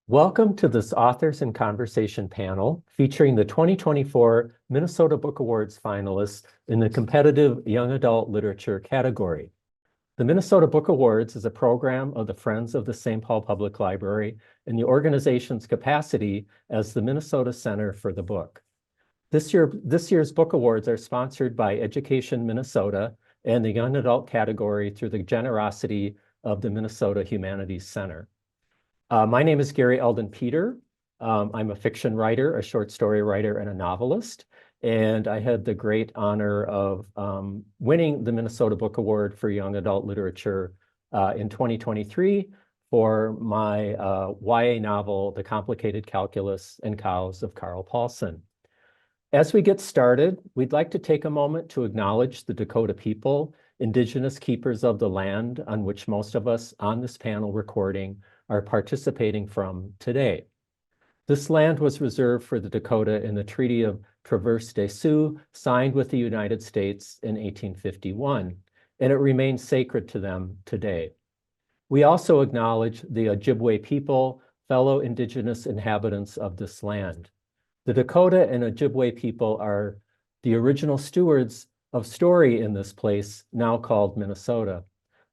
Welcome to this Authors in Conversation panel featuring the 2024 Minnesota Book Awards finalists in the competitive young adult literature category. The Minnesota Book Awards is a program of the Friends of the St. Paul Public Library in the organization's capacity as the Minnesota Center for the Book. This year's book awards are sponsored by Education Minnesota and the young adult category through the generosity of the Minnesota Humanities Center. My name is Gary Eldon Peter. I'm a fiction writer, a short story writer, and a novelist. And I had the great honor of winning the Minnesota Book Award for Young Adult Literature in 2023 for my YA novel, The Complicated Calculus and Cows of Carl Paulson. As we get started, we'd like to take a moment to acknowledge the Dakota people, indigenous keepers of the land on which most of us on this panel recording are participating from today. This land was reserved for the Dakota in the Treaty of Traverse des Sioux, signed with the United States in 1851, and it remains sacred to them today. We also acknowledge the Ojibwe people, fellow indigenous inhabitants of this land. The Dakota and Ojibwe people are the original stewards of story in this place, now called Minnesota.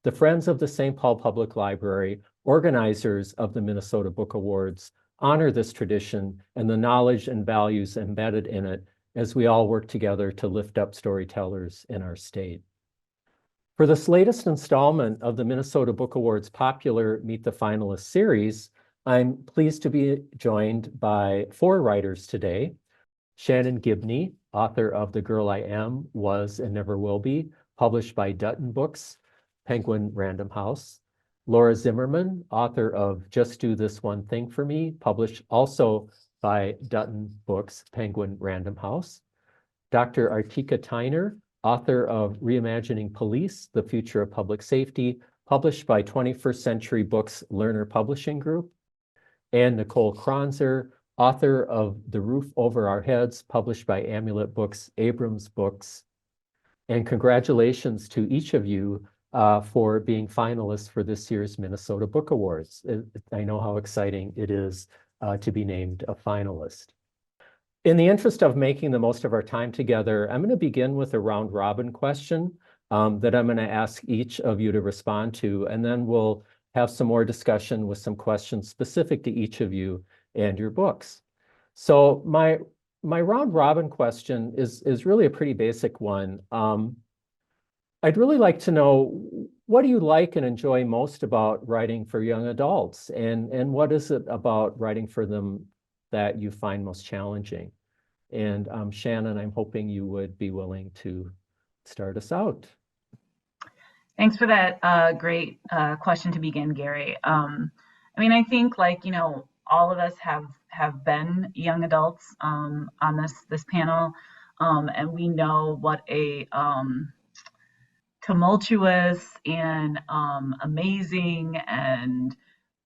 The Friends of the St. Paul Public Library, organizers of the Minnesota Book Awards, honor this tradition and the knowledge and values embedded in it as we all work together to lift up storytellers in our state. For this latest installment of the Minnesota Book Awards popular Meet the Finalists series, I'm pleased to be joined by 4 writers today. Shannon Gibney, author of The Girl I Am, Was, and Never Will Be, published by Dutton Books, Penguin Random House. Laura Zimmermann, author of Just Do This One Thing for Me, published also by Dutton Books, Penguin Random House. Dr. Artika Tyner, author of Reimagining Police, The Future of Public Safety, published by 21st Century Books Lerner Publishing Group. And Nicole Kronzer, author of The Roof Over Our Heads, published by Amulet Books, Abrams Books. And congratulations to each of you for being finalists for this year's Minnesota Book Awards. I know how exciting it is to be named a finalist. In the interest of making the most of our time together, I'm going to begin with a round robin question that I'm going to ask each of you to respond to, and then we'll have some more discussion with some questions specific to each of you and your books. So my round robin question is really a pretty basic one. I'd really like to know, what do you like and enjoy most about writing for young adults? And what is it about writing for them that you find most challenging? And Shannon, I'm hoping you would be willing to start us out. Thanks for that great question to begin, Gary. I think all of us have been young adults on this panel, and we know what a tumultuous and amazing and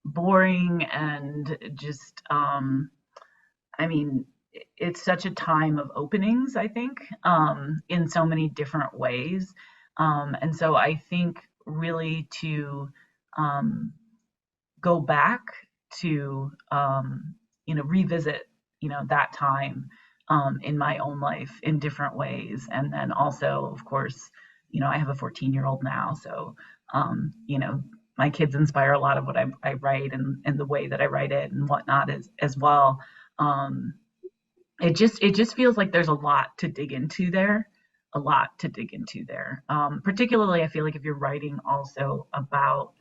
boring and just it's such a time of openings, I think, in so many different ways. And so I think really to go back to revisit that time in my own life in different ways, and then also, of course, I have a 14-year-old now, so my kids inspire a lot of what I write and the way that I write it and whatnot as well. It just feels like there's a lot to dig into there. Particularly, I feel like if you're writing also about,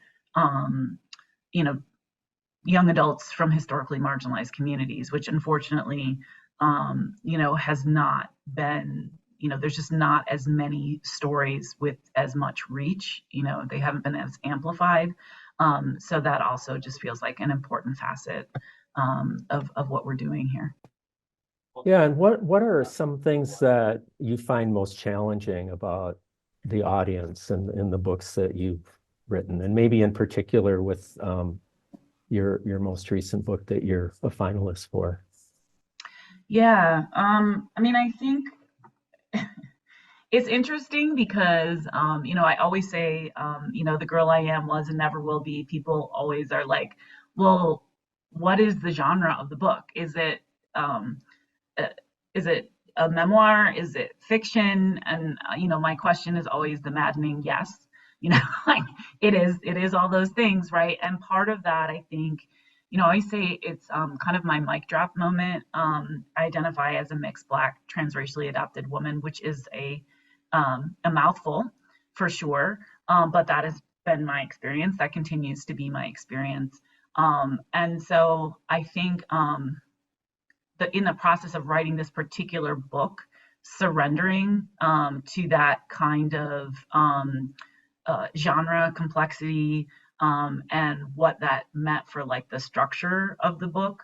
young adults from historically marginalized communities, which unfortunately, has not been, there's just not as many stories with as much reach, they haven't been as amplified. So that also just feels like an important facet of what we're doing here. Yeah, and what are some things that you find most challenging about the audience and in the books that you've written, and maybe in particular with your most recent book that you're a finalist for? Yeah, I think it's interesting because I always say The Girl I Am, Was, and Never Will Be. People always are like, well, what is the genre of the book? Um, uh, is it a memoir? Is it fiction? And my question is always the maddening yes. Like it is all those things, right? And part of that, I think, I always say it's kind of my mic drop moment. I identify as a mixed Black transracially adopted woman, which is a mouthful for sure. But that has been my experience. That continues to be my experience. And so I think in the process of writing this particular book, surrendering to that kind of genre complexity, and what that meant for like the structure of the book,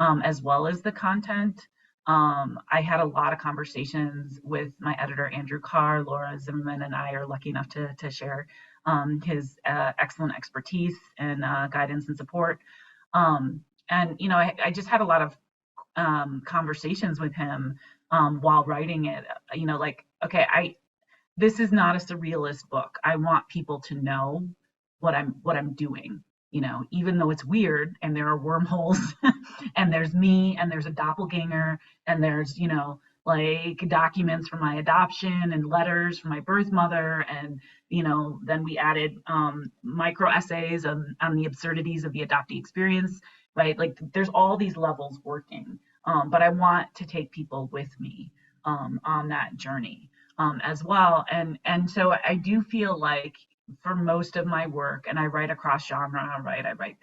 as well as the content. I had a lot of conversations with my editor, Andrew Carr. Laura Zimmermann and I are lucky enough to share his excellent expertise and guidance and support. And I just had a lot of conversations with him while writing it. Like, okay, this is not a surrealist book. I want people to know what I'm doing. Even though it's weird and there are wormholes and there's me and there's a doppelganger and there's like documents from my adoption and letters from my birth mother, and then we added micro essays on the absurdities of the adoptee experience, right? Like there's all these levels working, but I want to take people with me on that journey as well. And so I do feel like for most of my work, and I write across genre, right? I write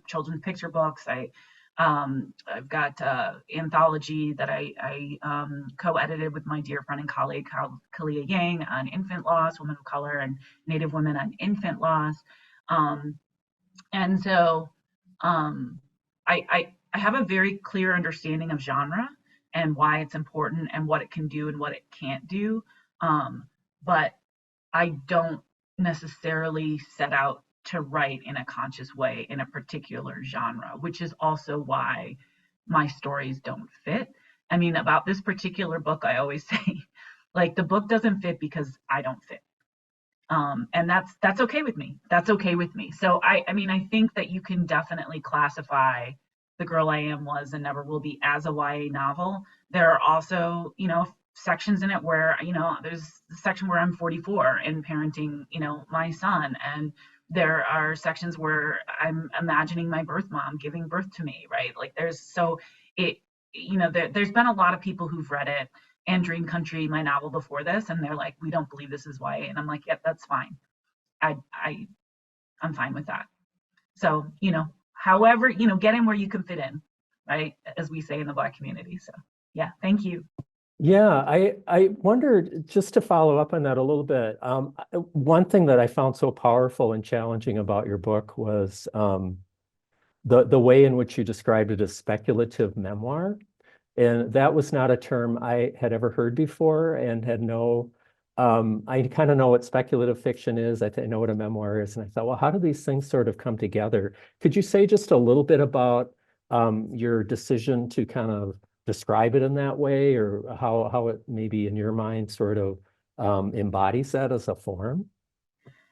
children's picture books. I've got anthology that I co-edited with my dear friend and colleague Kalia Yang on infant loss, women of color, and Native women on infant loss. And so I have a very clear understanding of genre and why it's important and what it can do and what it can't do. But I don't necessarily set out to write in a conscious way in a particular genre, which is also why my stories don't fit. I mean, about this particular book, I always say, like, the book doesn't fit because I don't fit. And that's okay with me. That's okay with me. So I mean, I think that you can definitely classify The Girl I Am, Was, and Never Will Be as a YA novel. There are also, sections in it where, there's a section where I'm 44 and parenting, my son. And there are sections where I'm imagining my birth mom giving birth to me, right? Like there's been a lot of people who've read it and Dream Country, my novel before this, and they're like, we don't believe this is YA. And I'm like, yeah, that's fine. I'm fine with that. So, however, get in where you can fit in, right? As we say in the Black community. So yeah, thank you. Yeah, I wondered, just to follow up on that a little bit. One thing that I found so powerful and challenging about your book was the way in which you described it as speculative memoir. And that was not a term I had ever heard before and had I kind of know what speculative fiction is. I know what a memoir is. And I thought, well, how do these things sort of come together? Could you say just a little bit about your decision to kind of describe it in that way, or how it maybe in your mind sort of embodies that as a form?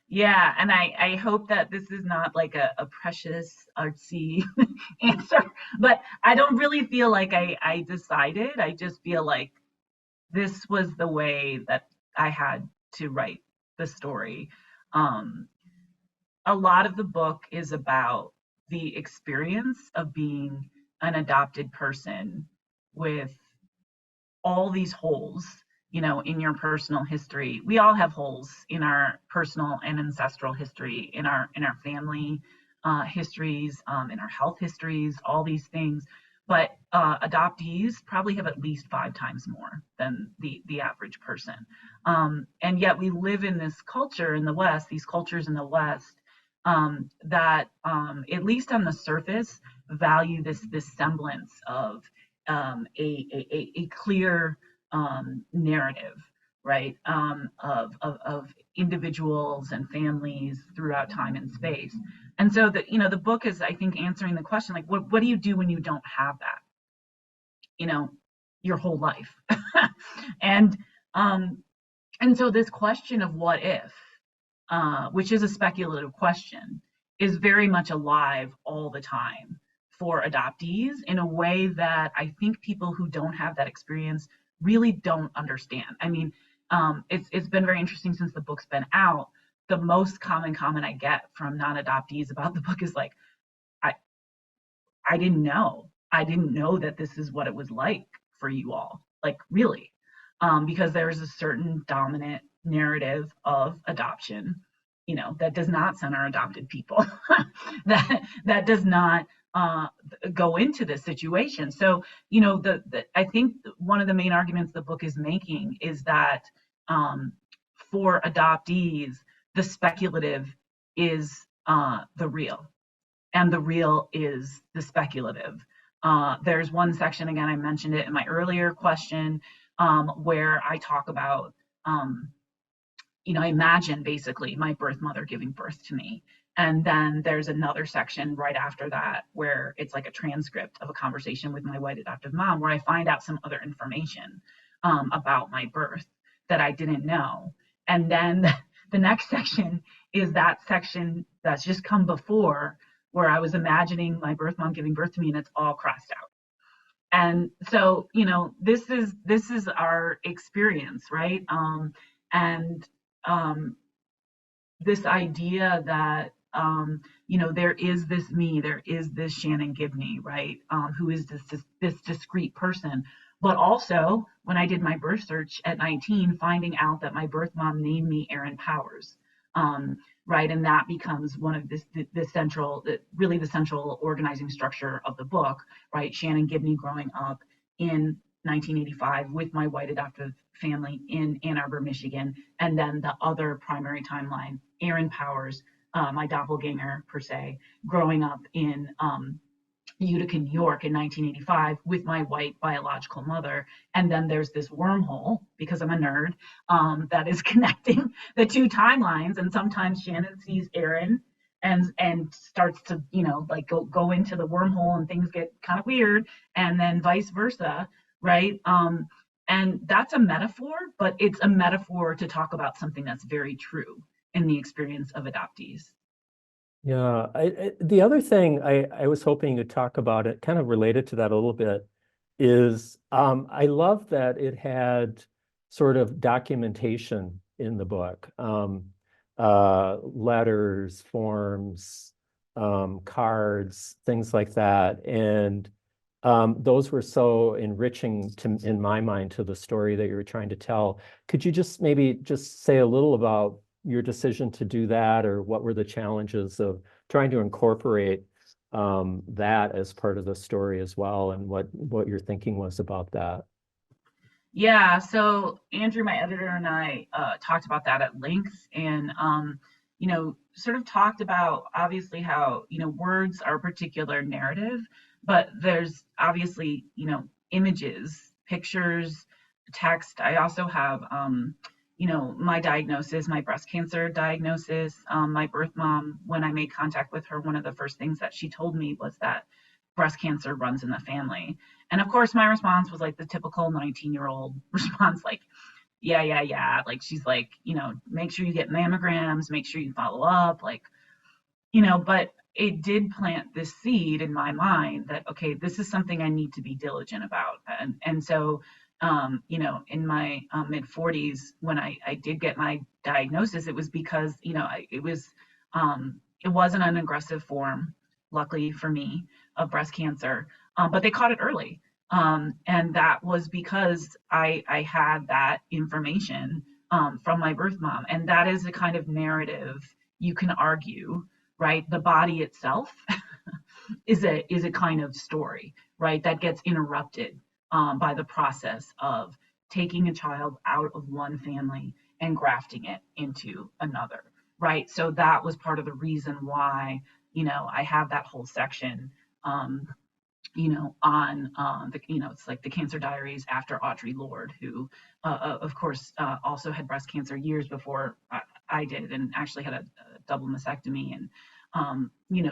Yeah, and I hope that this is not like a precious artsy answer, but I don't really feel like I decided. I just feel like this was the way that I had to write the story. A lot of the book is about the experience of being an adopted person with all these holes, in your personal history. We all have holes in our personal and ancestral history, in our family histories, in our health histories, all these things. But adoptees probably have at least 5 times more than the average person. And yet we live in this culture in the West, these cultures in the West, that at least on the surface value this semblance of a clear narrative, right, of individuals and families throughout time and space. And so the book is, I think, answering the question, like, what do you do when you don't have that, your whole life? and so this question of what if, which is a speculative question, is very much alive all the time for adoptees in a way that I think people who don't have that experience really don't understand. I mean, it's been very interesting since the book's been out. The most common comment I get from non-adoptees about the book is like, I I didn't know. I didn't know that this is what it was like for you all. Like really. Because there's a certain dominant narrative of adoption, that does not center adopted people, that does not go into this situation. So, I think one of the main arguments the book is making is that for adoptees, the speculative is the real, and the real is the speculative. There's one section, again, I mentioned it in my earlier question, where I talk about, I imagine basically my birth mother giving birth to me. And then there's another section right after that where it's like a transcript of a conversation with my white adoptive mom, where I find out some other information about my birth that I didn't know. And then the next section is that section that's just come before, where I was imagining my birth mom giving birth to me, and it's all crossed out. And so, this is our experience, right? And this idea that, there is this me, there is this Shannon Gibney, right? Who is this discrete person. But also, when I did my birth search at 19, finding out that my birth mom named me Erin Powers, right? And that becomes one of the central organizing structure of the book, right? Shannon Gibney growing up in 1985 with my white adoptive family in Ann Arbor, Michigan. And then the other primary timeline, Erin Powers, my doppelganger per se, growing up in Utica, New York in 1985 with my white biological mother. And then there's this wormhole, because I'm a nerd, that is connecting the two timelines. And sometimes Shannon sees Erin and starts to, go into the wormhole, and things get kind of weird, and then vice versa, right? And that's a metaphor, but it's a metaphor to talk about something that's very true in the experience of adoptees. Yeah, the other thing I was hoping to talk about, it kind of related to that a little bit, is I love that it had sort of documentation in the book, letters, forms, cards, things like that. And those were so enriching in my mind, to the story that you were trying to tell. Could you just maybe just say a little about your decision to do that, or what were the challenges of trying to incorporate that as part of the story as well, and what your thinking was about that? Yeah, so Andrew, my editor, and I talked about that at length, and sort of talked about obviously how words are a particular narrative, but there's obviously images, pictures, text. I also have my diagnosis, my breast cancer diagnosis. My birth mom, when I made contact with her, one of the first things that she told me was that breast cancer runs in the family. And of course, my response was like the typical 19-year-old response, like, yeah. Like, she's like, make sure you get mammograms, make sure you follow up, like, but it did plant this seed in my mind that, okay, this is something I need to be diligent about. And so, in my mid 40s, when I did get my diagnosis, it was because, it wasn't an aggressive form, luckily for me, of breast cancer, but they caught it early. And that was because I had that information from my birth mom. And that is a kind of narrative you can argue, right? The body itself is a kind of story, right? That gets interrupted by the process of taking a child out of one family and grafting it into another, right? So that was part of the reason why, I have that whole section, on it's like the cancer diaries after Audre Lorde, who, of course, also had breast cancer years before I did, and actually had a double mastectomy. And,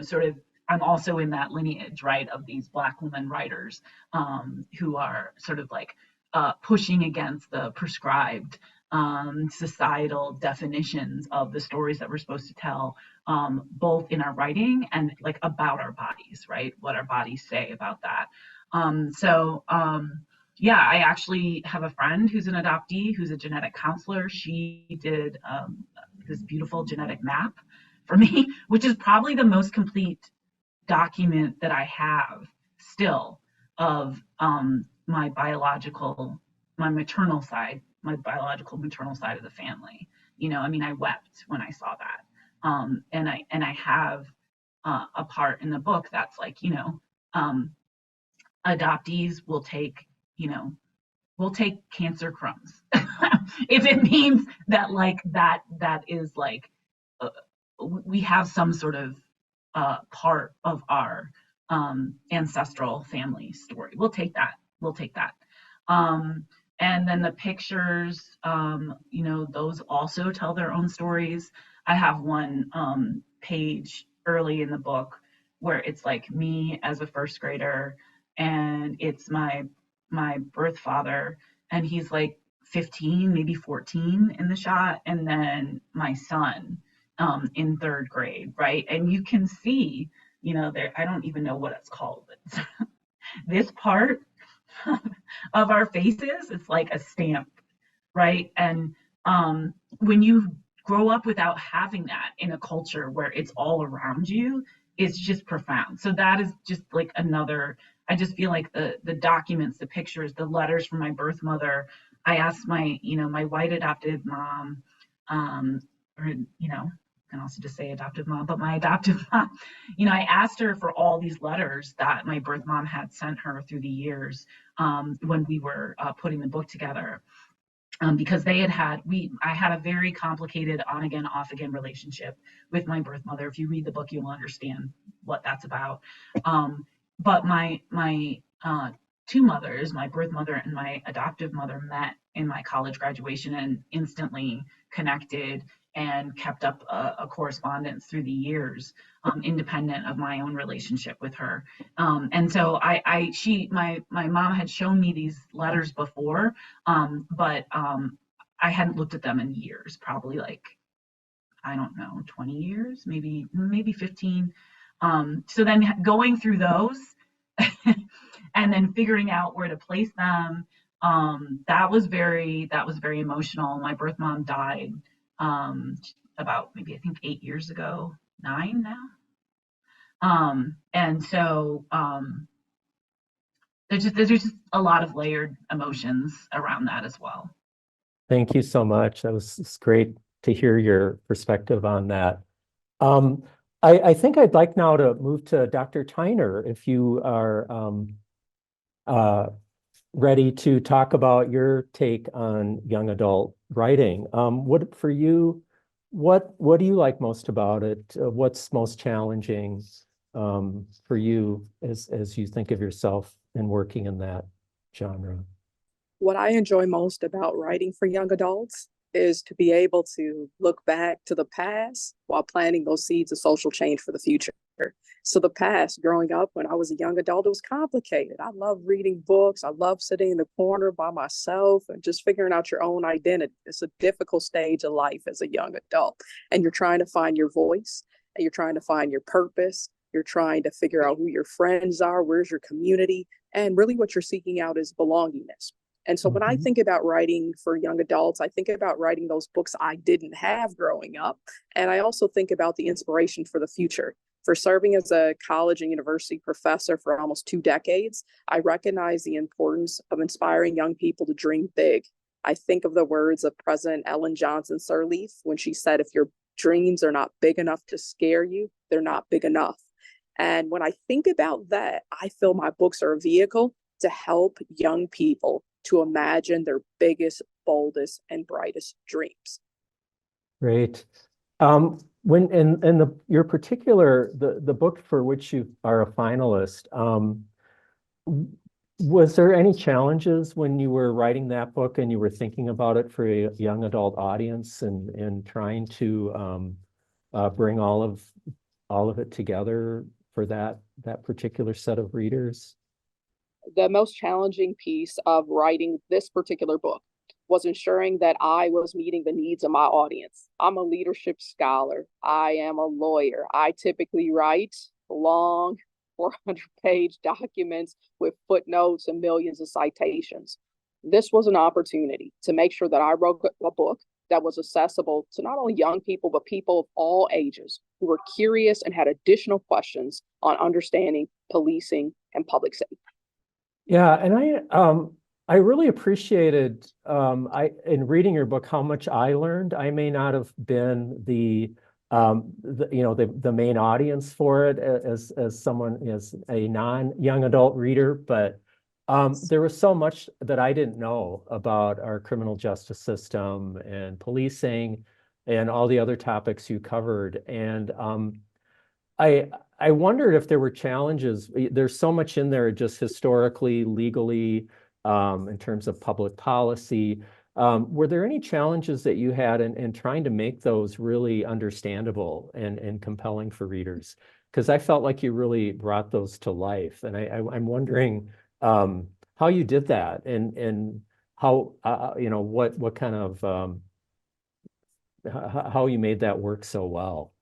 sort of, I'm also in that lineage, right, of these Black women writers who are sort of like pushing against the prescribed societal definitions of the stories that we're supposed to tell, both in our writing and like about our bodies, right? What our bodies say about that. Yeah, I actually have a friend who's an adoptee, who's a genetic counselor. She did this beautiful genetic map for me, which is probably the most complete document that I have still of my maternal side, my biological maternal side of the family. You know, I mean, I wept when I saw that. And I have a part in the book that's like, you know, adoptees will take, you know, we'll take cancer crumbs if it means that like that is like we have some sort of part of our ancestral family story. We'll take that. We'll take that. And then the pictures, you know, those also tell their own stories. I have one page early in the book where it's like me as a first grader, and it's my birth father, and he's like 15, maybe 14 in the shot, and then my son in third grade, right? And you can see, you know, there, I don't even know what it's called, but this part of our faces, it's like a stamp, right? And when you grow up without having that in a culture where it's all around you, it's just profound. So that is just like another, I just feel like the documents, the pictures, the letters from my birth mother. I asked my, you know, my white adoptive mom, or, you know, I can also just say adoptive mom, but my adoptive mom, you know, I asked her for all these letters that my birth mom had sent her through the years when we were putting the book together. Because I had a very complicated on again, off again relationship with my birth mother. If you read the book, you'll understand what that's about. But my two mothers, my birth mother and my adoptive mother, met in my college graduation and instantly connected and kept up a correspondence through the years, independent of my own relationship with her. And so my mom had shown me these letters before, but I hadn't looked at them in years, probably like, I don't know, 20 years, maybe 15. So then going through those and then figuring out where to place them, that was very emotional. My birth mom died about maybe I think 8 years ago, 9 now. And so there's just a lot of layered emotions around that as well. Thank you so much. It's great to hear your perspective on that. I think I'd like now to move to Dr. Tyner, if you are ready to talk about your take on young adult writing. What do you like most about it? What's most challenging for you as you think of yourself and working in that genre? What I enjoy most about writing for young adults is to be able to look back to the past while planting those seeds of social change for the future. So the past, growing up when I was a young adult, it was complicated. I love reading books. I love sitting in the corner by myself and just figuring out your own identity. It's a difficult stage of life as a young adult. And you're trying to find your voice, and you're trying to find your purpose. You're trying to figure out who your friends are, where's your community, and really what you're seeking out is belongingness. And so when I think about writing for young adults, I think about writing those books I didn't have growing up. And I also think about the inspiration for the future. For serving as a college and university professor for almost 2 decades, I recognize the importance of inspiring young people to dream big. I think of the words of President Ellen Johnson Sirleaf when she said, if your dreams are not big enough to scare you, they're not big enough. And when I think about that, I feel my books are a vehicle to help young people to imagine their biggest, boldest, and brightest dreams. Great. When in your particular the book for which you are a finalist, was there any challenges when you were writing that book and you were thinking about it for a young adult audience and trying to bring all of it together for that particular set of readers? The most challenging piece of writing this particular book was ensuring that I was meeting the needs of my audience. I'm a leadership scholar. I am a lawyer. I typically write long 400-page documents with footnotes and millions of citations. This was an opportunity to make sure that I wrote a book that was accessible to not only young people, but people of all ages who were curious and had additional questions on understanding policing and public safety. Yeah, and I really appreciated in reading your book how much I learned. I may not have been the main audience for it as someone as a non-young adult reader, but there was so much that I didn't know about our criminal justice system and policing and all the other topics you covered. And I wondered if there were challenges. There's so much in there just historically, legally, in terms of public policy. Were there any challenges that you had in trying to make those really understandable and compelling for readers? Because I felt like you really brought those to life. And I'm wondering how you did that and how, what kind of, how you made that work so well.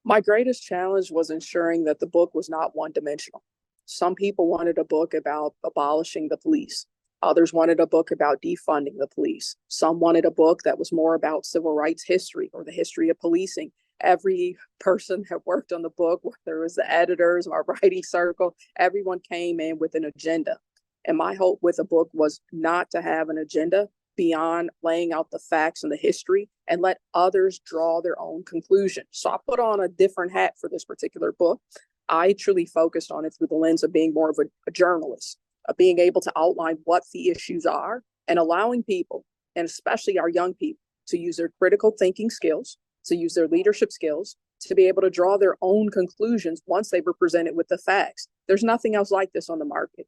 My greatest challenge was ensuring that the book was not one-dimensional. Some people wanted a book about abolishing the police. Others wanted a book about defunding the police. Some wanted a book that was more about civil rights history or the history of policing. Every person that worked on the book, whether it was the editors or our writing circle, everyone came in with an agenda. And my hope with the book was not to have an agenda beyond laying out the facts and the history and let others draw their own conclusion. So I put on a different hat for this particular book. I truly focused on it through the lens of being more of a journalist, of being able to outline what the issues are and allowing people, and especially our young people, to use their critical thinking skills, to use their leadership skills, to be able to draw their own conclusions once they were presented with the facts. There's nothing else like this on the market.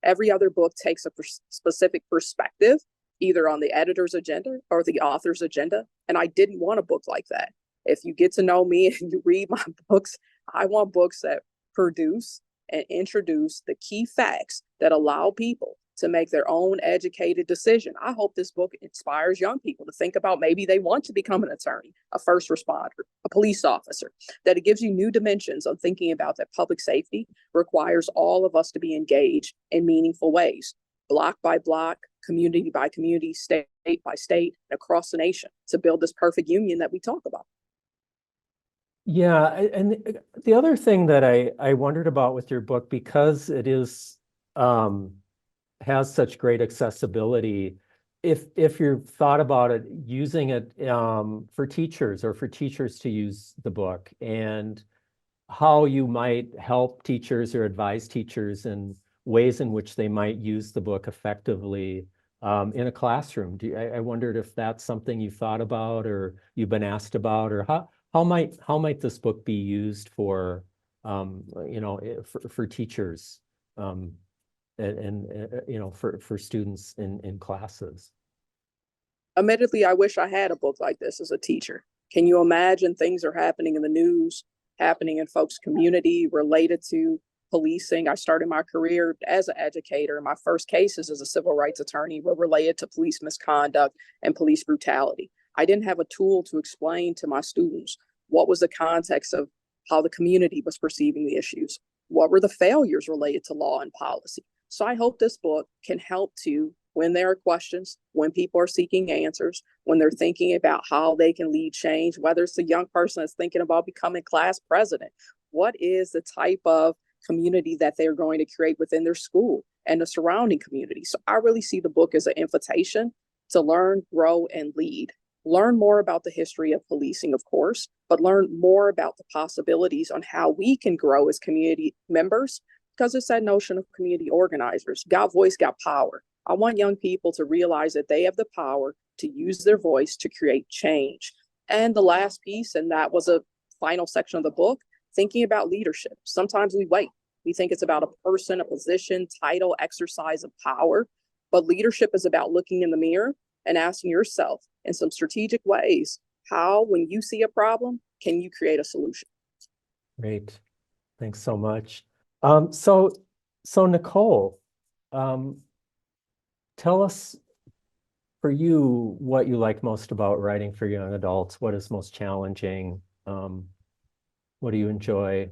Every other book takes a specific perspective, either on the editor's agenda or the author's agenda. And I didn't want a book like that. If you get to know me and you read my books, I want books that produce and introduce the key facts that allow people to make their own educated decision. I hope this book inspires young people to think about maybe they want to become an attorney, a first responder, a police officer, that it gives you new dimensions of thinking about that public safety requires all of us to be engaged in meaningful ways, block by block, community by community, state by state, across the nation to build this perfect union that we talk about. Yeah, and the other thing that I wondered about with your book, because it is has such great accessibility, if you've thought about it, using it for teachers or for teachers to use the book, and how you might help teachers or advise teachers in ways in which they might use the book effectively in a classroom. I wondered if that's something you thought about or you've been asked about, or how might this book be used for for teachers and for students in classes? Admittedly, I wish I had a book like this as a teacher. Can you imagine things are happening in the news, happening in folks' community related to policing? I started my career as an educator. My first cases as a civil rights attorney were related to police misconduct and police brutality. I didn't have a tool to explain to my students what was the context of how the community was perceiving the issues. What were the failures related to law and policy? So I hope this book can help to, when there are questions, when people are seeking answers, when they're thinking about how they can lead change, whether it's a young person that's thinking about becoming class president, what is the type of community that they're going to create within their school and the surrounding community. So I really see the book as an invitation to learn, grow, and lead. Learn more about the history of policing, of course, but learn more about the possibilities on how we can grow as community members, because it's that notion of community organizers. Got voice, got power. I want young people to realize that they have the power to use their voice to create change. And the last piece, and that was a final section of the book, thinking about leadership. Sometimes we wait. We think it's about a person, a position, title, exercise of power. But leadership is about looking in the mirror and asking yourself in some strategic ways, how, when you see a problem, can you create a solution? Great. Thanks so much. So Nicole, tell us for you, what you like most about writing for young adults? What is most challenging? What do you enjoy?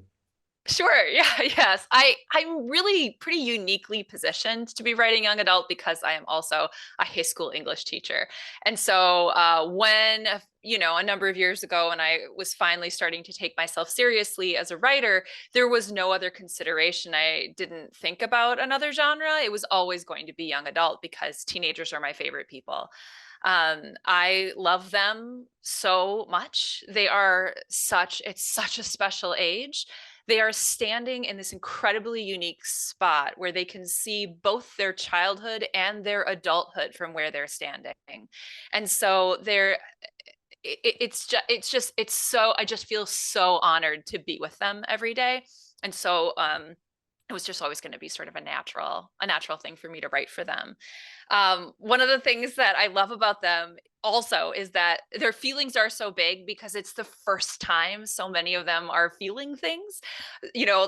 Sure. Yeah. Yes. I'm really pretty uniquely positioned to be writing young adult because I am also a high school English teacher. And so when, a number of years ago, when I was finally starting to take myself seriously as a writer, there was no other consideration. I didn't think about another genre. It was always going to be young adult because teenagers are my favorite people. I love them so much. It's such a special age. They are standing in this incredibly unique spot where they can see both their childhood and their adulthood from where they're standing. And so I just feel so honored to be with them every day. And so it was just always going to be sort of a natural thing for me to write for them. One of the things that I love about them also is that their feelings are so big because it's the first time so many of them are feeling things,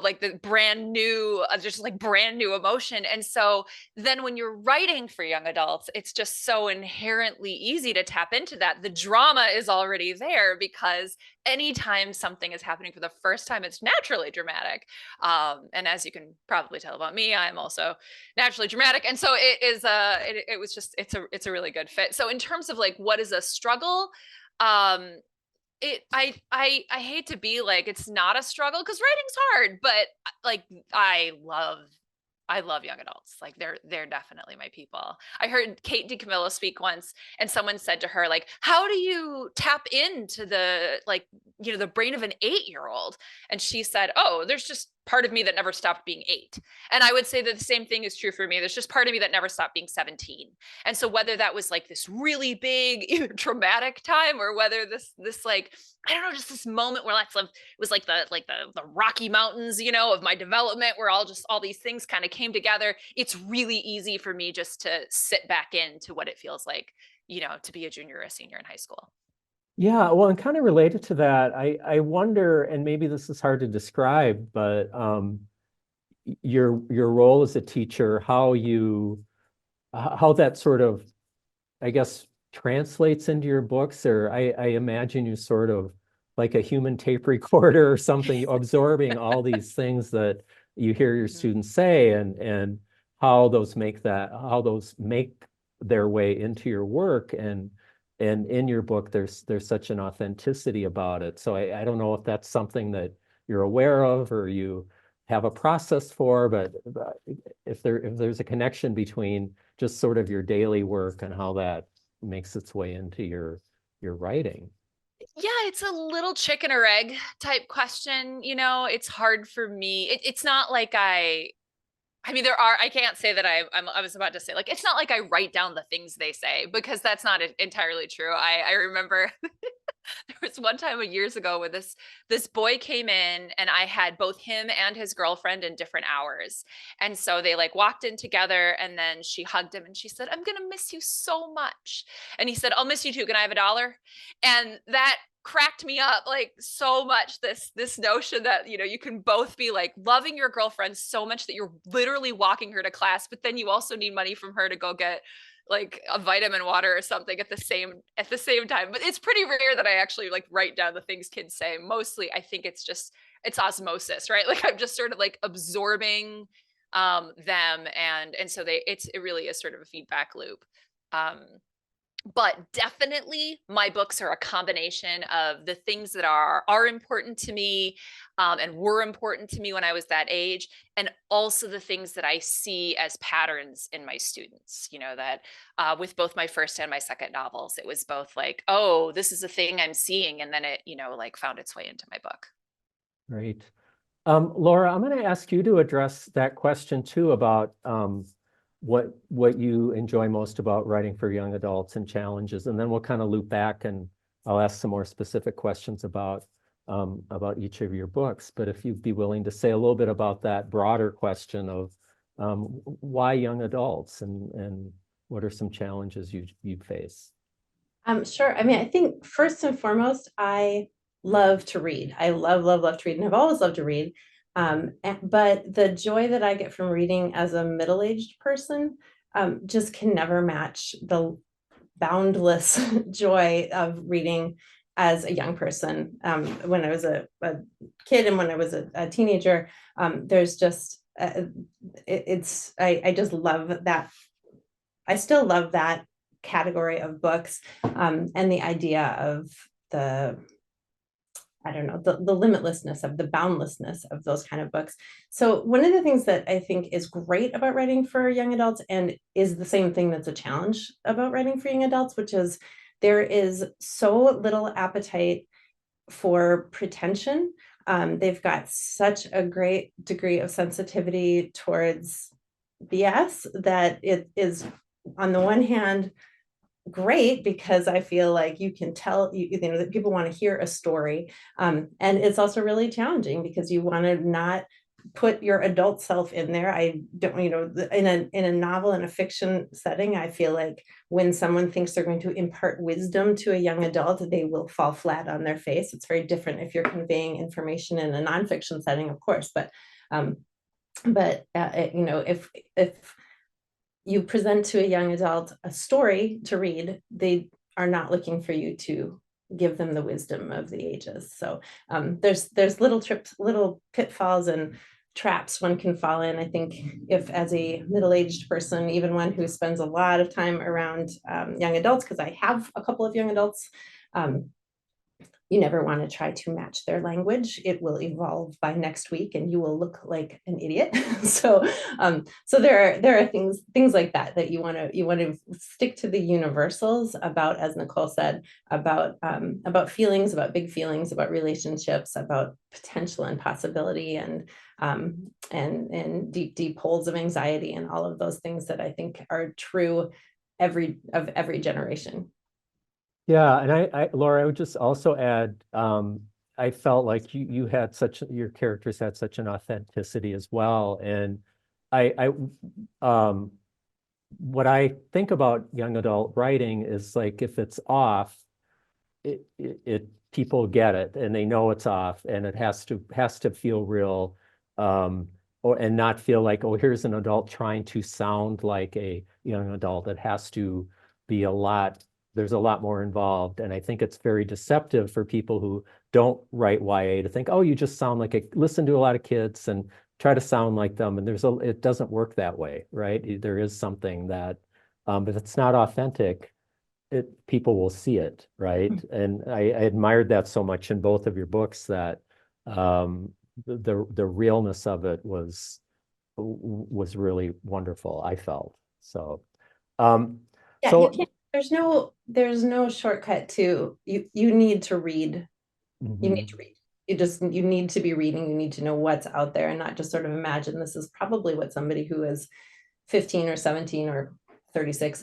like the brand new, just like brand new emotion. And so then when you're writing for young adults, it's just so inherently easy to tap into that. The drama is already there because anytime something is happening for the first time, it's naturally dramatic. And as you can probably tell about me, I'm also naturally dramatic. And so it's a really good fit. So in terms of like, what is a struggle? I hate to be like, it's not a struggle because writing's hard, but like, I love young adults. Like they're definitely my people. I heard Kate DiCamillo speak once and someone said to her, like, how do you tap into the brain of an 8-year-old? And she said, oh, there's just part of me that never stopped being 8. And I would say that the same thing is true for me. There's just part of me that never stopped being 17. And so whether that was like this really big, either traumatic time or whether this like, I don't know, just this moment where it was like the Rocky Mountains, of my development where all these things kind of came together. It's really easy for me just to sit back into what it feels like, to be a junior or a senior in high school. Yeah, well, and kind of related to that, I wonder, and maybe this is hard to describe, but your role as a teacher, how that sort of, I guess, translates into your books, or I imagine you sort of like a human tape recorder or something, absorbing all these things that you hear your students say, and how those make their way into your work, and in your book, there's such an authenticity about it. So I don't know if that's something that you're aware of or you have a process for, but if there's a connection between just sort of your daily work and how that makes its way into your writing. Yeah, it's a little chicken or egg type question. It's hard for me. It's not like I can't say that I was about to say, like, it's not like I write down the things they say because that's not entirely true. I remember there was one time years ago where this boy came in and I had both him and his girlfriend in different hours. And so they like walked in together and then she hugged him and she said, I'm going to miss you so much. And he said, I'll miss you too. Can I have $1? And that cracked me up like so much, this notion that you can both be like loving your girlfriend so much that you're literally walking her to class, but then you also need money from her to go get like a vitamin water or something at the same time. But it's pretty rare that I actually like write down the things kids say. Mostly I think it's osmosis, right? Like I'm just sort of like absorbing them, and so it really is sort of a feedback loop. But definitely my books are a combination of the things that are important to me and were important to me when I was that age, and also the things that I see as patterns in my students, that with both my first and my second novels, it was both like, oh, this is a thing I'm seeing. And then it, like found its way into my book. Great. Laura, I'm going to ask you to address that question too about what you enjoy most about writing for young adults and challenges, and then we'll kind of loop back and I'll ask some more specific questions about each of your books. But if you'd be willing to say a little bit about that broader question of why young adults and what are some challenges you face? Sure. I mean, I think first and foremost, I love to read. I love to read, and I've always loved to read. But the joy that I get from reading as a middle-aged person just can never match the boundless joy of reading as a young person. When I was a kid and when I was a teenager, there's just, I just love that. I still love that category of books, and the idea of the limitlessness of the boundlessness of those kind of books. So one of the things that I think is great about writing for young adults, and is the same thing that's a challenge about writing for young adults, which is there is so little appetite for pretension. They've got such a great degree of sensitivity towards BS that it is, on the one hand, great, because I feel like you can tell, you know, that people want to hear a story. And it's also really challenging because you want to not put your adult self in there. I don't, you know, in a novel, in a fiction setting, I feel like when someone thinks they're going to impart wisdom to a young adult, they will fall flat on their face. It's very different if you're conveying information in a nonfiction setting, of course, but you know, if you present to a young adult a story to read, they are not looking for you to give them the wisdom of the ages. So there's little pitfalls and traps one can fall in. I think if, as a middle-aged person, even one who spends a lot of time around young adults, because I have a couple of young adults, you never want to try to match their language. It will evolve by next week and you will look like an idiot. So there are things like that you want to stick to the universals about, as Nicole said, about feelings, about big feelings, about relationships, about potential and possibility, and deep holes of anxiety, and all of those things that I think are true of every generation. Yeah, and I Laura, I would just also add, I felt like you had your characters had such an authenticity as well. And what I think about young adult writing is, like, if it's off, it people get it and they know it's off, and it has to feel real, and not feel like, oh, here's an adult trying to sound like a young adult. It has to be there's a lot more involved. And I think it's very deceptive for people who don't write YA to think, oh, you just sound like listen to a lot of kids and try to sound like them. And it doesn't work that way, right? There is something that, if it's not authentic, people will see it, right? And I admired that so much in both of your books, that the realness of it was really wonderful, I felt. So yeah, so you can't, there's no shortcut to you need to read. You need to read. You need to be reading. You need to know what's out there and not just sort of imagine this is probably what somebody who is 15 or 17 or 36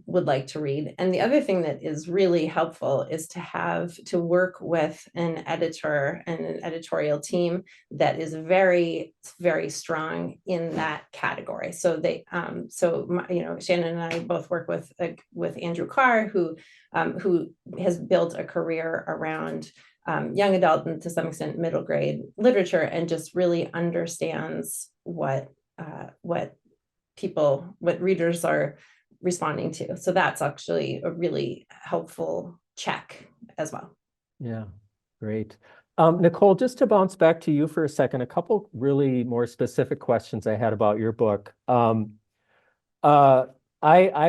would like to read. And the other thing that is really helpful is to work with an editor and an editorial team that is very, very strong in that category. So Shannon and I both work with Andrew Carr, who has built a career around young adult and to some extent middle grade literature, and just really understands what readers are responding to. So that's actually a really helpful check as well. Yeah, great. Nicole, just to bounce back to you for a second, a couple really more specific questions I had about your book. I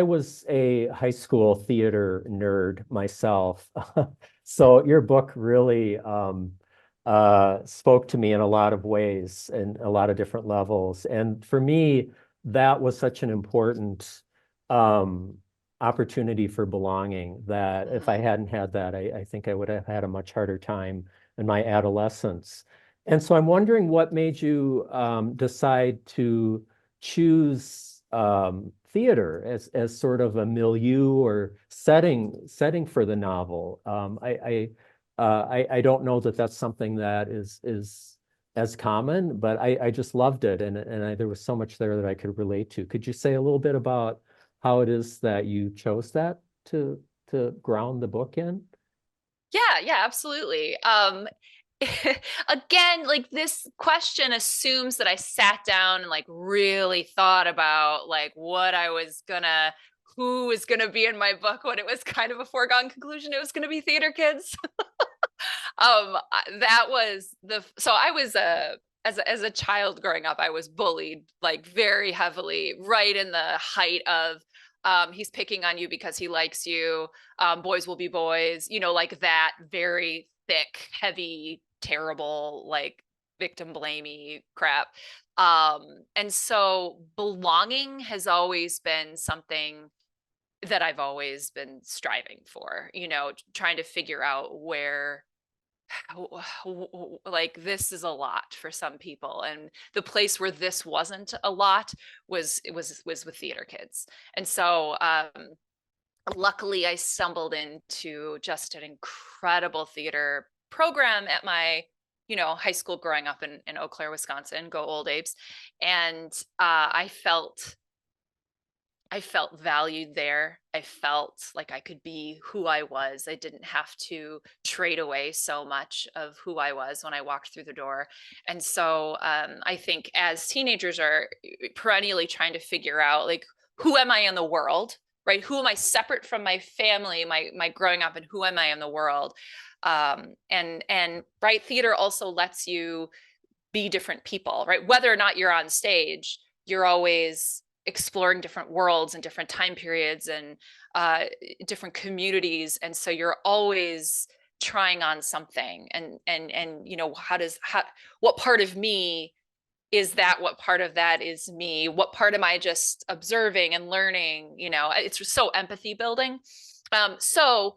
was a high school theater nerd myself. So your book really spoke to me in a lot of ways and a lot of different levels. And for me, that was such an important opportunity for belonging, that if I hadn't had that, I think I would have had a much harder time in my adolescence. And so I'm wondering what made you decide to choose theater as sort of a milieu or setting for the novel. I don't know that that's something that is as common, but I just loved it, and there was so much there that I could relate to. Could you say a little bit about how it is that you chose that to ground the book in? Yeah, absolutely. Again, like, this question assumes that I sat down and like really thought about like what I was gonna who was going to be in my book when it was kind of a foregone conclusion it was going to be theater kids. That was so I was as a child growing up, I was bullied like very heavily, right in the height of he's picking on you because he likes you. Boys will be boys, you know, like that very thick, heavy, terrible, like victim blamey crap. And so belonging has always been something that I've always been striving for, you know, trying to figure out where like this is a lot for some people, and the place where this wasn't a lot was with theater kids. And so luckily I stumbled into just an incredible theater program at my, you know, high school growing up in Eau Claire, Wisconsin. Go Old Apes. And I felt valued there. I felt like I could be who I was. I didn't have to trade away so much of who I was when I walked through the door. And so I think as teenagers are perennially trying to figure out, like, who am I in the world, right? Who am I separate from my family, my growing up, and who am I in the world? And right, theater also lets you be different people, right? Whether or not you're on stage, you're always exploring different worlds and different time periods and different communities. And so you're always trying on something. And you know, what part of me is that? What part of that is me? What part am I just observing and learning? You know, it's so empathy building. So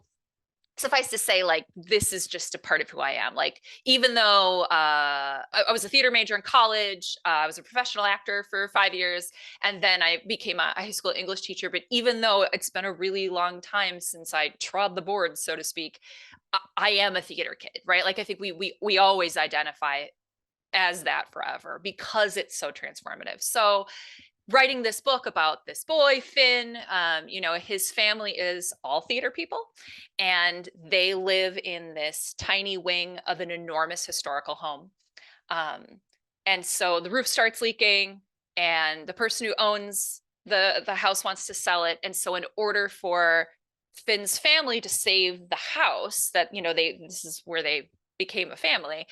suffice to say, like, this is just a part of who I am. Like, even though I was a theater major in college, I was a professional actor for 5 years, and then I became a high school English teacher. But even though it's been a really long time since I trod the board, so to speak, I am a theater kid, right? Like, I think we always identify as that forever because it's so transformative. So writing this book about this boy, Finn, you know, his family is all theater people, and they live in this tiny wing of an enormous historical home. And so the roof starts leaking, and the person who owns the house wants to sell it. And so in order for Finn's family to save the house, that, you know, this is where they became a family,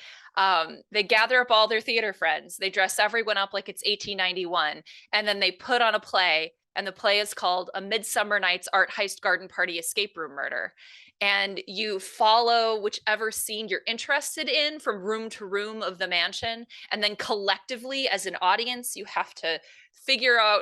they gather up all their theater friends, they dress everyone up like it's 1891, and then they put on a play, and the play is called A Midsummer Night's Art Heist Garden Party Escape Room Murder. And you follow whichever scene you're interested in from room to room of the mansion, and then collectively as an audience you have to figure out,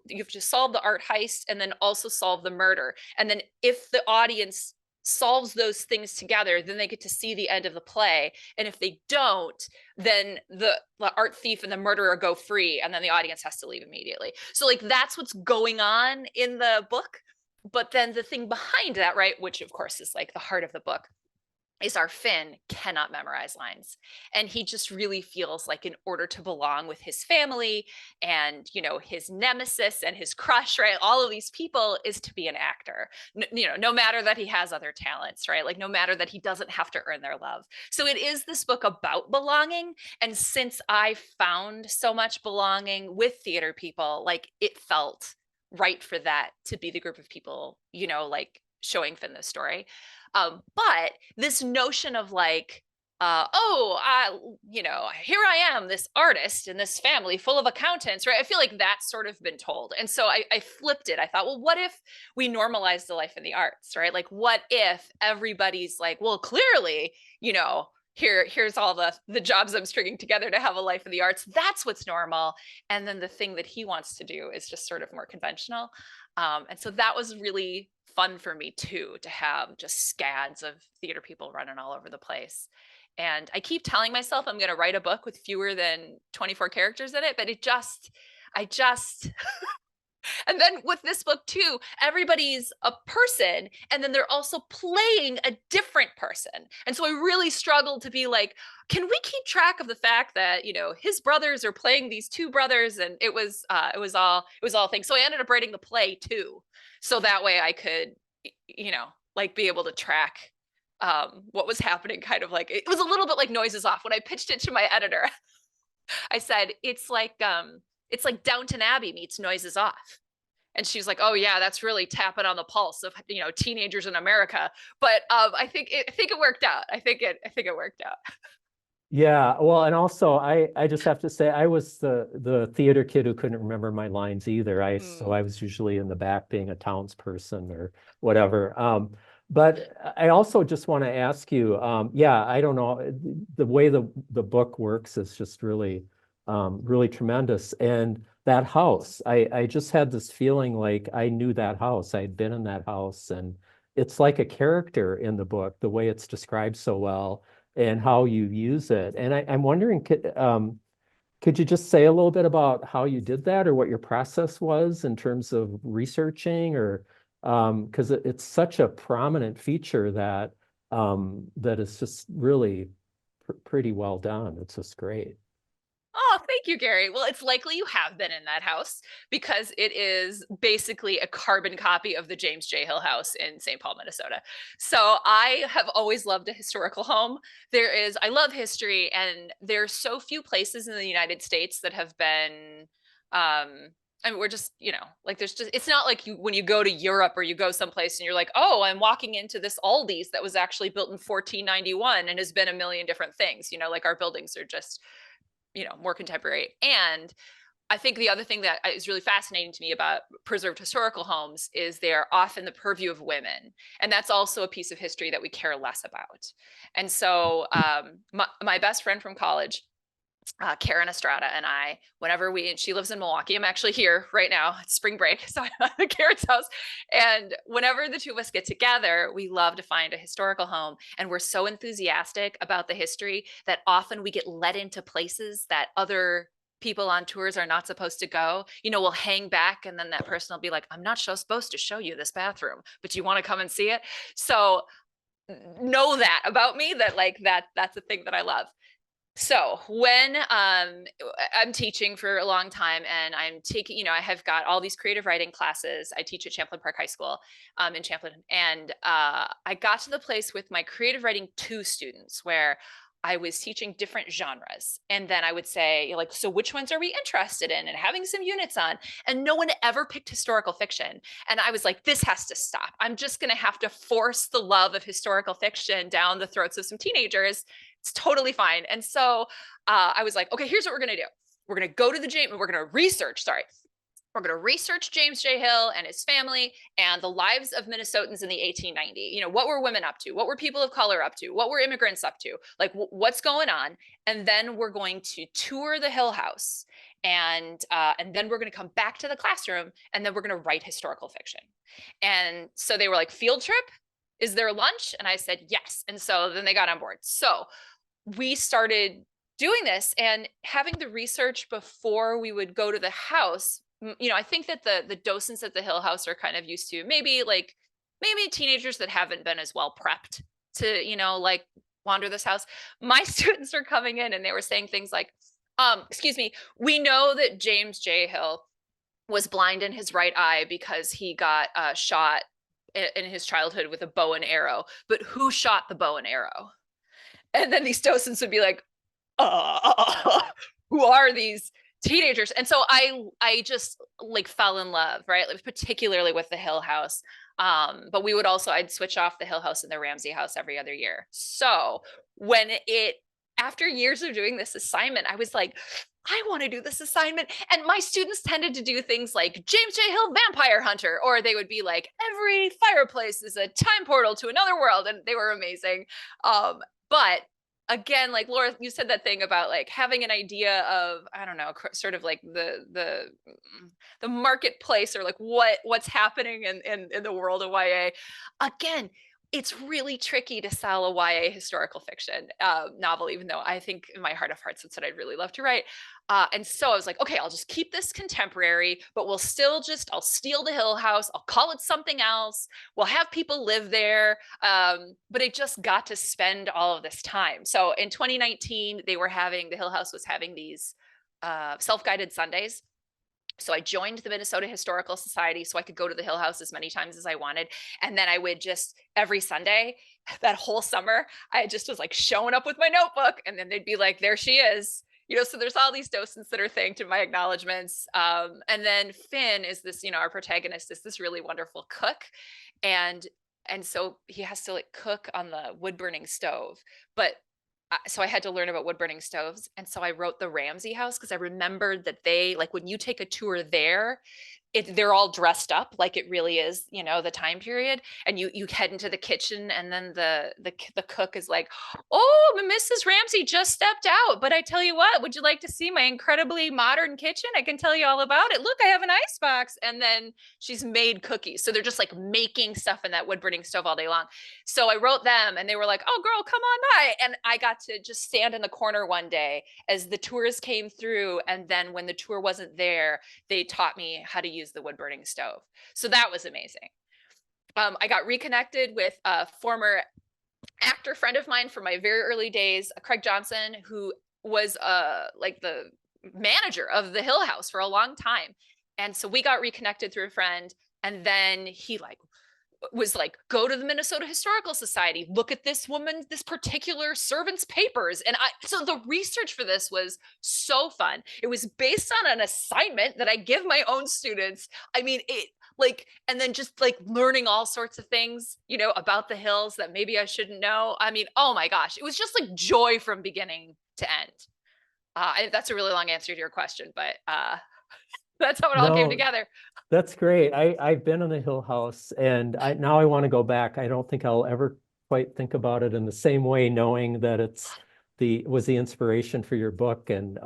you have to solve the art heist and then also solve the murder. And then if the audience solves those things together, then they get to see the end of the play. And if they don't, then the art thief and the murderer go free, and then the audience has to leave immediately. So like, that's what's going on in the book. But then the thing behind that, right, which of course is like the heart of the book, is our Finn cannot memorize lines. And he just really feels like in order to belong with his family and, you know, his nemesis and his crush, right, all of these people, is to be an actor, you know, no matter that he has other talents, right? Like, no matter that he doesn't have to earn their love. So it is this book about belonging. And since I found so much belonging with theater people, like, it felt right for that to be the group of people, you know, like showing Finn this story. But this notion of like, you know, here I am, this artist in this family full of accountants, right? I feel like that's sort of been told. And so I flipped it. I thought, well, what if we normalize the life in the arts, right? Like, what if everybody's like, well, clearly, you know, here's all the jobs I'm stringing together to have a life in the arts. That's what's normal. And then the thing that he wants to do is just sort of more conventional. And so that was really fun for me too, to have just scads of theater people running all over the place. And I keep telling myself I'm going to write a book with fewer than 24 characters in it, but I just and then with this book too, everybody's a person, and then they're also playing a different person. And so I really struggled to be like, can we keep track of the fact that, you know, his brothers are playing these two brothers? And it was all things. So I ended up writing the play too, so that way I could, you know, like, be able to track what was happening. Kind of like, it was a little bit like Noises Off. When I pitched it to my editor, I said, it's like Downton Abbey meets Noises Off. And she's like, oh yeah, that's really tapping on the pulse of, you know, teenagers in America. But I think it worked out. I think it worked out. Yeah, well, and also I just have to say I was the theater kid who couldn't remember my lines either. So I was usually in the back being a townsperson or whatever. But I also just want to ask you, yeah, I don't know, the way the book works is just really really tremendous. And that house, I just had this feeling like I knew that house. I'd been in that house, and it's like a character in the book, the way it's described so well and how you use it. And I'm wondering, could you just say a little bit about how you did that or what your process was in terms of researching, or because it's such a prominent feature that that is just really pretty well done. It's just great. Oh, thank you, Gary. Well, it's likely you have been in that house because it is basically a carbon copy of the James J. Hill house in St. Paul, Minnesota. So I have always loved a historical home. I love history, and there's so few places in the United States that have been, I mean, we're just, you know, like it's not like when you go to Europe or you go someplace and you're like, oh, I'm walking into this Aldi's that was actually built in 1491 and has been a million different things, you know, like our buildings are just, you know, more contemporary. And I think the other thing that is really fascinating to me about preserved historical homes is they're often the purview of women. And that's also a piece of history that we care less about. And so my best friend from college, Karen Estrada, and I, she lives in Milwaukee. I'm actually here right now. It's spring break. So I'm at Karen's house. And whenever the two of us get together, we love to find a historical home. And we're so enthusiastic about the history that often we get led into places that other people on tours are not supposed to go. You know, we'll hang back and then that person will be like, I'm not supposed to show you this bathroom, but you want to come and see it. So know that about me, that like that's a thing that I love. So when I'm teaching for a long time and I'm taking, you know, I have got all these creative writing classes. I teach at Champlain Park High School in Champlain. And I got to the place with my creative writing 2 students where I was teaching different genres. And then I would say, like, so which ones are we interested in? And having some units on. And no one ever picked historical fiction. And I was like, this has to stop. I'm just going to have to force the love of historical fiction down the throats of some teenagers. It's totally fine. And so I was like, okay, here's what we're going to do. We're going to go to the James, we're going to research James J. Hill and his family and the lives of Minnesotans in the 1890. You know, what were women up to? What were people of color up to? What were immigrants up to? Like, what's going on? And then we're going to tour the Hill House. And then we're going to come back to the classroom, and then we're going to write historical fiction. And so they were like, field trip? Is there lunch? And I said, yes. And so then they got on board. So we started doing this and having the research before we would go to the house. You know, I think that the docents at the Hill House are kind of used to maybe teenagers that haven't been as well prepped to, you know, like wander this house. My students were coming in and they were saying things like, excuse me, we know that James J. Hill was blind in his right eye because he got shot in his childhood with a bow and arrow, but who shot the bow and arrow? And then these docents would be like, who are these teenagers? And so I just like fell in love, right? Like, particularly with the Hill House. But I'd switch off the Hill House and the Ramsey House every other year. So after years of doing this assignment, I was like, I want to do this assignment. And my students tended to do things like James J. Hill Vampire Hunter, or they would be like, every fireplace is a time portal to another world. And they were amazing. But again, like Laura, you said that thing about like having an idea of, I don't know, sort of like the marketplace, or like what's happening in the world of YA. Again, it's really tricky to sell a YA historical fiction novel, even though I think in my heart of hearts, that's what I'd really love to write. And so I was like, okay, I'll just keep this contemporary, but I'll steal the Hill House. I'll call it something else. We'll have people live there. But I just got to spend all of this time. So in 2019, the Hill House was having these self-guided Sundays. So I joined the Minnesota Historical Society so I could go to the Hill House as many times as I wanted. And then I would just every Sunday, that whole summer, I just was like showing up with my notebook, and then they'd be like, there she is. so there's all these docents that are thanked in my acknowledgements. And then Finn is this, our protagonist is this really wonderful cook. And so he has to like cook on the wood burning stove. But so I had to learn about wood burning stoves. And so I wrote the Ramsey house because I remembered that they, like when you take a tour there, they're all dressed up like it really is, the time period. And you head into the kitchen, and then the cook is like, "Oh, Mrs. Ramsey just stepped out, but I tell you what, would you like to see my incredibly modern kitchen? I can tell you all about it. Look, I have an ice box." And then she's made cookies. So they're just like making stuff in that wood burning stove all day long. So I wrote them, and they were like, "Oh, girl, come on by." And I got to just stand in the corner one day as the tours came through. And then when the tour wasn't there, they taught me how to use the wood burning stove. So that was amazing. I got reconnected with a former actor friend of mine from my very early days, Craig Johnson, who was like the manager of the Hill House for a long time. And so we got reconnected through a friend. And then he was like, "Go to the Minnesota Historical Society, look at this particular servant's papers." And so the research for this was so fun. It was based on an assignment that I give my own students. I mean, and then just like learning all sorts of things, about the hills that maybe I shouldn't know. I mean, oh my gosh, it was just like joy from beginning to end. That's a really long answer to your question, but that's how it all came together. That's great. I've been in the Hill House, and now I want to go back. I don't think I'll ever quite think about it in the same way, knowing that was the inspiration for your book. And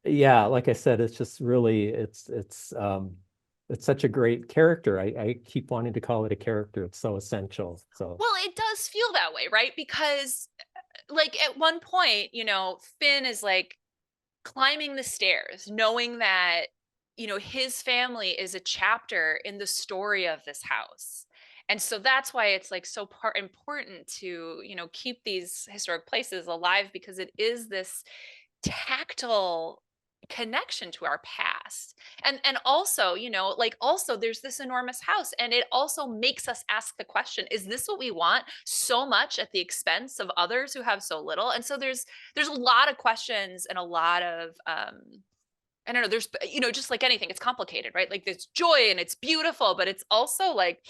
yeah, like I said, it's just really, it's such a great character. I keep wanting to call it a character. It's so essential. So well, it does feel that way, right? Because like at one point, Finn is like climbing the stairs, knowing that his family is a chapter in the story of this house. And so that's why it's like so important to, keep these historic places alive, because it is this tactile connection to our past. And also, also there's this enormous house, and it also makes us ask the question, is this what we want so much at the expense of others who have so little? And so there's a lot of questions and a lot of I don't know, there's, just like anything, it's complicated, right? Like there's joy and it's beautiful, but it's also like,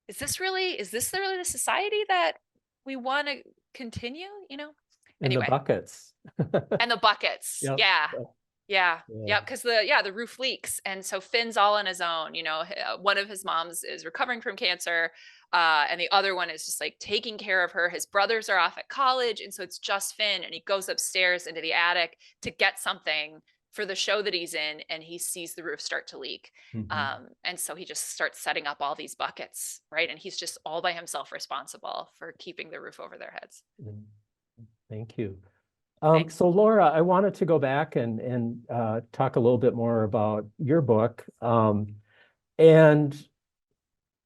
is this really the society that we want to continue, and Anyway. the buckets. And the buckets. Yep. Yeah. Because the roof leaks. And so Finn's all on his own, one of his moms is recovering from cancer. And the other one is just like taking care of her. His brothers are off at college. And so it's just Finn, and he goes upstairs into the attic to get something for the show that he's in, and he sees the roof start to leak. Mm-hmm. And so he just starts setting up all these buckets, right? And he's just all by himself responsible for keeping the roof over their heads. Thank you. Thanks. So Laura, I wanted to go back and talk a little bit more about your book. And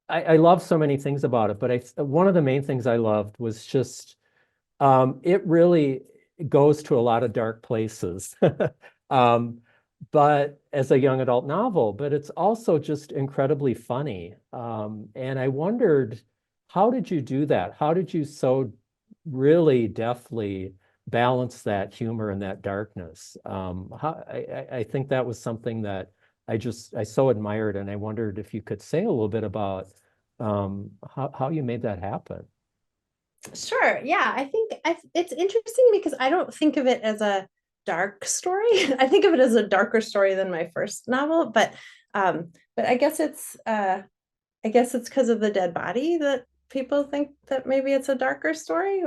I love so many things about it, but one of the main things I loved was just, it really goes to a lot of dark places. But as a young adult novel, but it's also just incredibly funny. And I wondered, how did you do that? How did you so really deftly balance that humor and that darkness? I think that was something that I so admired, and I wondered if you could say a little bit about how you made that happen. Sure. Yeah, I think it's interesting because I don't think of it as a dark story. I think of it as a darker story than my first novel, but I guess it's because of the dead body that people think that maybe it's a darker story.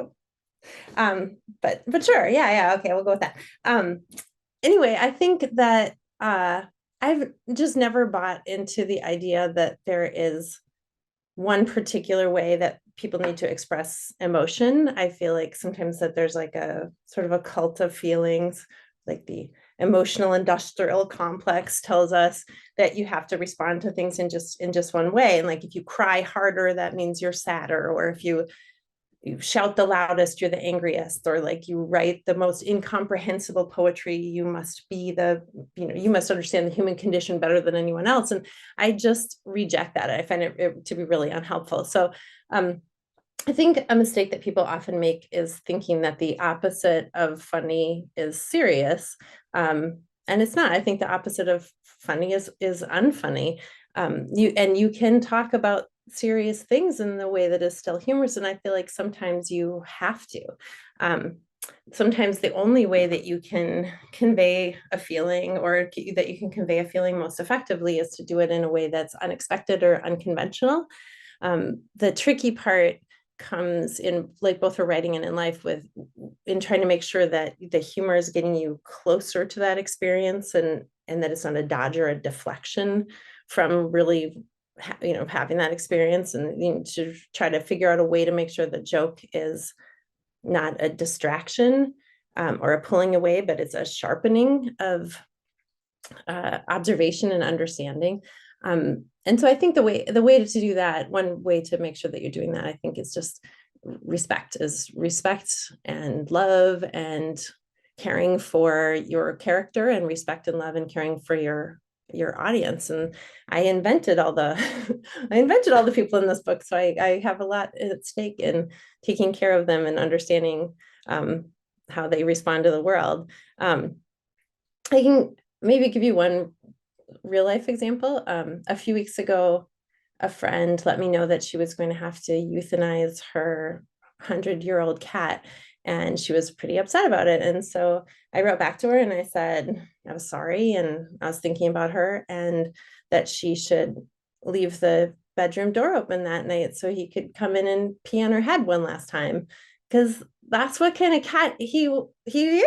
But sure, yeah, okay, we'll go with that. Anyway, I think that I've just never bought into the idea that there is one particular way that people need to express emotion. I feel like sometimes that there's like a sort of a cult of feelings, like the emotional industrial complex tells us that you have to respond to things in just one way. And like, if you cry harder, that means you're sadder, or if you shout the loudest, you're the angriest, or like you write the most incomprehensible poetry, you must you must understand the human condition better than anyone else. And I just reject that. I find it to be really unhelpful. So I think a mistake that people often make is thinking that the opposite of funny is serious. And it's not. I think the opposite of funny is unfunny. You can talk about serious things in the way that is still humorous. And I feel like sometimes you have to. Sometimes the only way that you can convey a feeling, or that you can convey a feeling most effectively, is to do it in a way that's unexpected or unconventional. The tricky part comes in, like, both for writing and in life, in trying to make sure that the humor is getting you closer to that experience, and that it's not a dodge or a deflection from really having that experience, and to try to figure out a way to make sure the joke is not a distraction or a pulling away, but it's a sharpening of observation and understanding. And so I think the way to do that, one way to make sure that you're doing that, I think, is just respect and love and caring for your character, and respect and love and caring for your audience. And I invented all the people in this book, so I have a lot at stake in taking care of them and understanding how they respond to the world. I can maybe give you one real life example. A few weeks ago, a friend let me know that she was going to have to euthanize her 100-year-old cat, and she was pretty upset about it. And so I wrote back to her and I said I was sorry, and I was thinking about her, and that she should leave the bedroom door open that night so he could come in and pee on her head one last time, because that's what kind of cat he was. He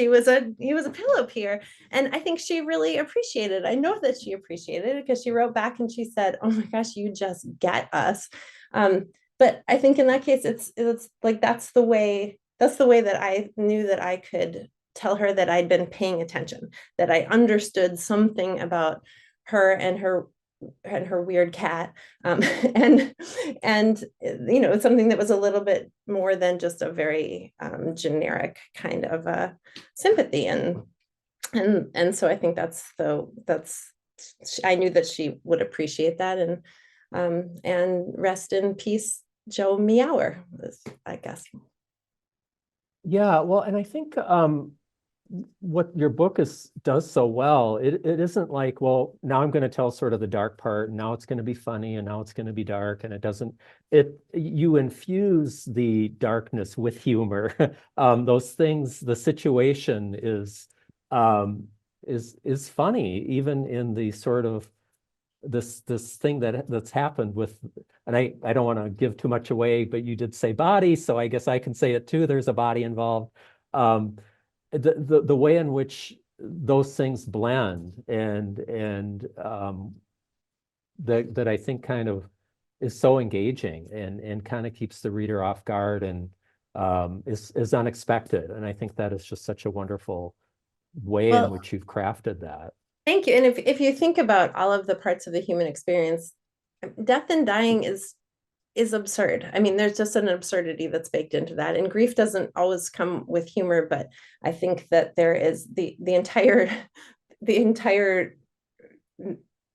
was a pillow peer. And I think she really appreciated it. I know that she appreciated it, because she wrote back and she said, "Oh my gosh, you just get us." But I think in that case, it's like, that's the way that I knew that I could tell her that I'd been paying attention, that I understood something about her and her weird cat, and it's something that was a little bit more than just a very generic kind of sympathy. And so I think I knew that she would appreciate that. And rest in peace, Joe Meower, I guess. Yeah, well, and I think what your book does so well, it isn't like, well, now I'm going to tell sort of the dark part, and now it's going to be funny, and now it's going to be dark, and you infuse the darkness with humor. Those things, the situation is funny, even in the sort of this thing that's happened with, and I don't want to give too much away, but you did say body, so I guess I can say it too. There's a body involved. The way in which those things blend, and that I think kind of is so engaging, and kind of keeps the reader off guard, and is unexpected. And I think that is just such a wonderful way in which you've crafted that. Thank you. And if you think about all of the parts of the human experience, death and dying is absurd. I mean, there's just an absurdity that's baked into that. And grief doesn't always come with humor, but I think that there is the entire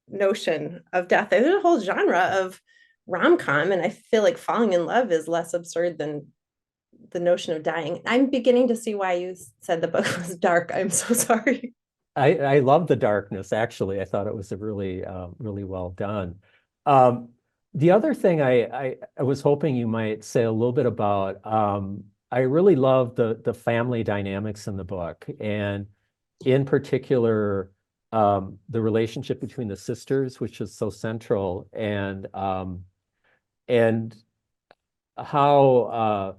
notion of death. There's a whole genre of rom-com, and I feel like falling in love is less absurd than the notion of dying. I'm beginning to see why you said the book was dark. I'm so sorry. I love the darkness, actually. I thought it was a really, really well done. The other thing I was hoping you might say a little bit about, I really love the family dynamics in the book, and in particular, the relationship between the sisters, which is so central, and how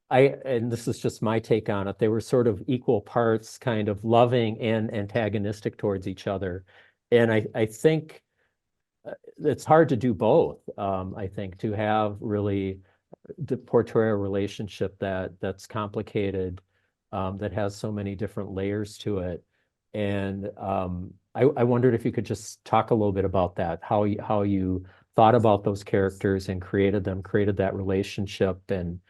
and this is just my take on it, they were sort of equal parts, kind of loving and antagonistic towards each other. And I think it's hard to do both. I think to have really to portray a relationship that's complicated, that has so many different layers to it. And I wondered if you could just talk a little bit about that, how you thought about those characters and created that relationship, and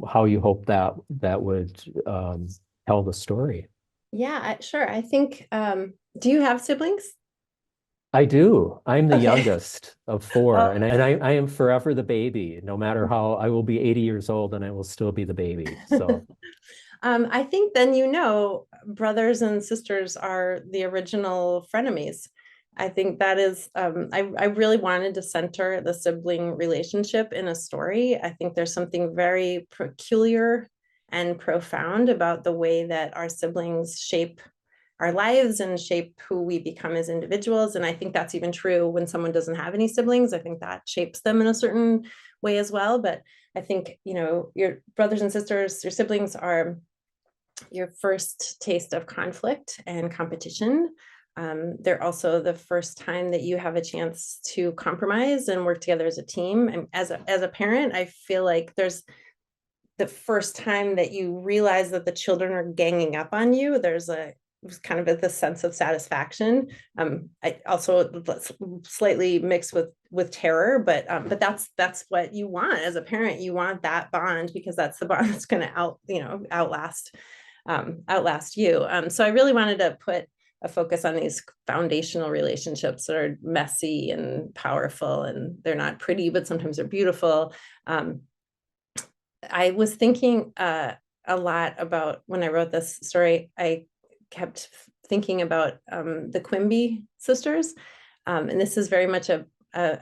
how you hope that would tell the story. Yeah, sure. I think, do you have siblings? I do. I'm the Okay. youngest of four, Oh. and I am forever the baby. No matter how, I will be 80 years old and I will still be the baby. So I think then, you know, brothers and sisters are the original frenemies. I think that is, I really wanted to center the sibling relationship in a story. I think there's something very peculiar and profound about the way that our siblings shape our lives and shape who we become as individuals. And I think that's even true when someone doesn't have any siblings. I think that shapes them in a certain way as well. But I think, you know, your brothers and sisters, your siblings are your first taste of conflict and competition. They're also the first time that you have a chance to compromise and work together as a team. And as a parent, I feel like there's the first time that you realize that the children are ganging up on you. There's a kind of the sense of satisfaction. I also slightly mixed with terror, but that's what you want as a parent. You want that bond because that's the bond that's going to outlast you. So I really wanted to put a focus on these foundational relationships that are messy and powerful, and they're not pretty, but sometimes they're beautiful. I was thinking a lot about when I wrote this story. I kept thinking about the Quimby sisters, and this is very much I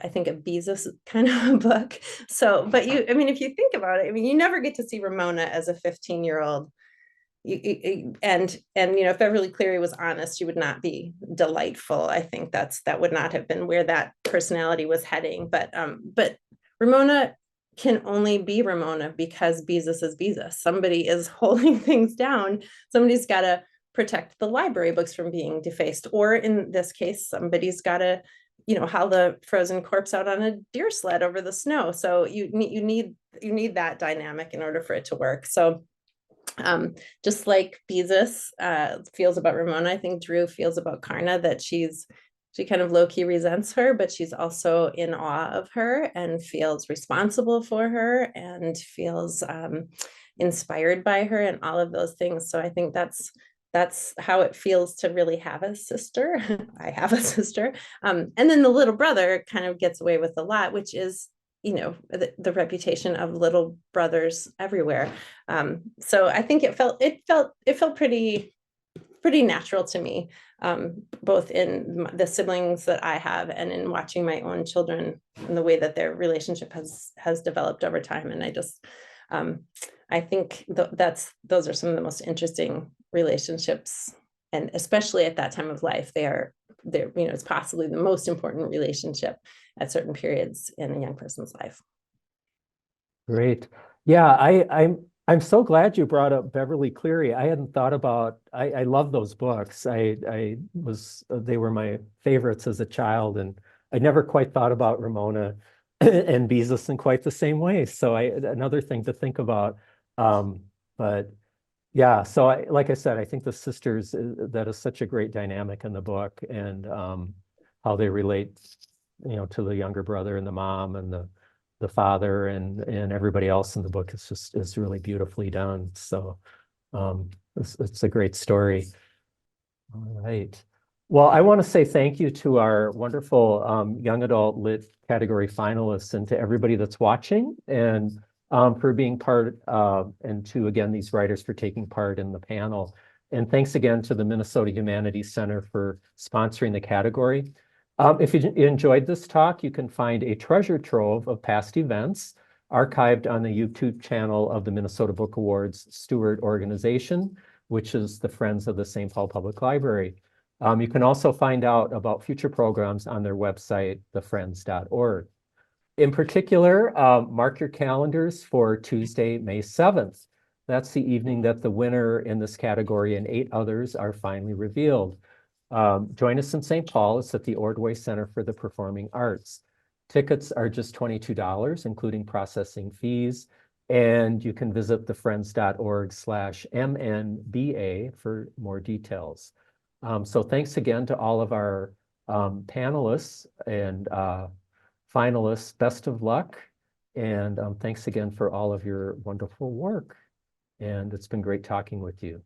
think a Beezus kind of a book. So, but I mean, if you think about it, I mean, you never get to see Ramona as a 15-year-old. And you know, if Beverly Cleary was honest, she would not be delightful. I think that would not have been where that personality was heading. But Ramona can only be Ramona because Beezus is Beezus. Somebody is holding things down. Somebody's got to protect the library books from being defaced, or in this case, somebody's got to, you know, haul the frozen corpse out on a deer sled over the snow. So you need that dynamic in order for it to work. So just like Beezus feels about Ramona, I think Drew feels about Karna, that she kind of low-key resents her, but she's also in awe of her and feels responsible for her and feels inspired by her and all of those things. So I think that's how it feels to really have a sister. I have a sister. And then the little brother kind of gets away with a lot, which is, you know, the reputation of little brothers everywhere. So I think it felt pretty natural to me, both in the siblings that I have and in watching my own children and the way that their relationship has developed over time. And I just, I think those are some of the most interesting relationships, and especially at that time of life, they're, you know, it's possibly the most important relationship at certain periods in a young person's life. great. Yeah, I'm so glad you brought up Beverly Cleary. I hadn't thought about, I love those books. They were my favorites as a child, and I never quite thought about Ramona and Beezus in quite the same way. So another thing to think about. But yeah, so like I said, I think the sisters, that is such a great dynamic in the book, and how they relate, you know, to the younger brother and the mom and the father and everybody else in the book is really beautifully done. So it's a great story. All right. Well, I want to say thank you to our wonderful young adult lit category finalists, and to everybody that's watching, and for being part, and to, again, these writers for taking part in the panel. And thanks again to the Minnesota Humanities Center for sponsoring the category. If you enjoyed this talk, you can find a treasure trove of past events archived on the YouTube channel of the Minnesota Book Awards Steward Organization, which is the Friends of the St. Paul Public Library. You can also find out about future programs on their website, thefriends.org. In particular, mark your calendars for Tuesday, May 7th. That's the evening that the winner in this category and 8 others are finally revealed. Join us in St. Paul. It's at the Ordway Center for the Performing Arts. Tickets are just $22, including processing fees. And you can visit thefriends.org/MNBA for more details. So thanks again to all of our panelists and finalists. Best of luck. And thanks again for all of your wonderful work. And it's been great talking with you.